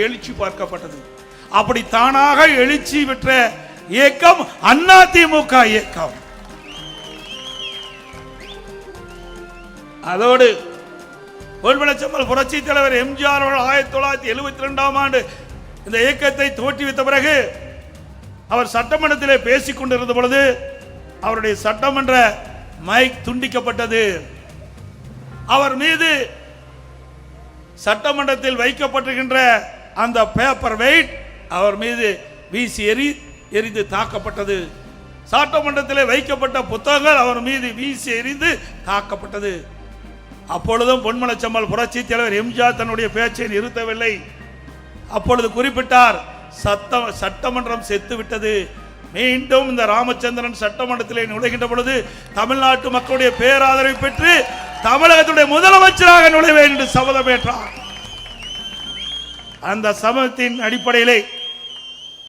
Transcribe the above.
எழுச்சி பார்க்கப்பட்டது. அப்படி தானாக எழுச்சி பெற்ற இயக்கம் அதிமுக இயக்கம். அதோடு பொன்மனச்செம்மல் புரட்சி தலைவர் எம்ஜிஆர் அவர்கள் 1972ஆம் ஆண்டு இந்த இயக்கத்தை தோற்றுவித்த பிறகு அவர் சட்டமன்றத்திலே பேசிக் கொண்டிருந்த பொழுது அவருடைய சட்டமன்ற மைக் துண்டிக்கப்பட்டது. அவர் மீது சட்டமன்றத்தில் வைக்கப்பட்டிருக்கின்ற அந்த பேப்பர் வெயிட் அவர் மீது வீசி எரிந்து தாக்கப்பட்டது. சட்டமன்றத்தில் வைக்கப்பட்ட புத்தகங்கள் அவர் மீது வீசி எறிந்து தாக்கப்பட்டது. அப்பொழுதும் பொன்மனச்செம்மல் புரட்சி தலைவர் எம்ஜிஆர் தன்னுடைய பேச்சை நிறுத்தவில்லை. அப்பொழுது குறிப்பிட்டார், சட்டமன்றம் செத்துவிட்டது. மீண்டும் இந்த ராமச்சந்திரன் சட்டமன்றத்திலே நுழைகின்ற பொழுது தமிழ்நாட்டு மக்களுடைய பேராதரவை பெற்று தமிழகத்துடைய முதலமைச்சராக நுழைவேன் என்று சபதமேற்றார். அந்த சபதத்தின் அடிப்படையிலே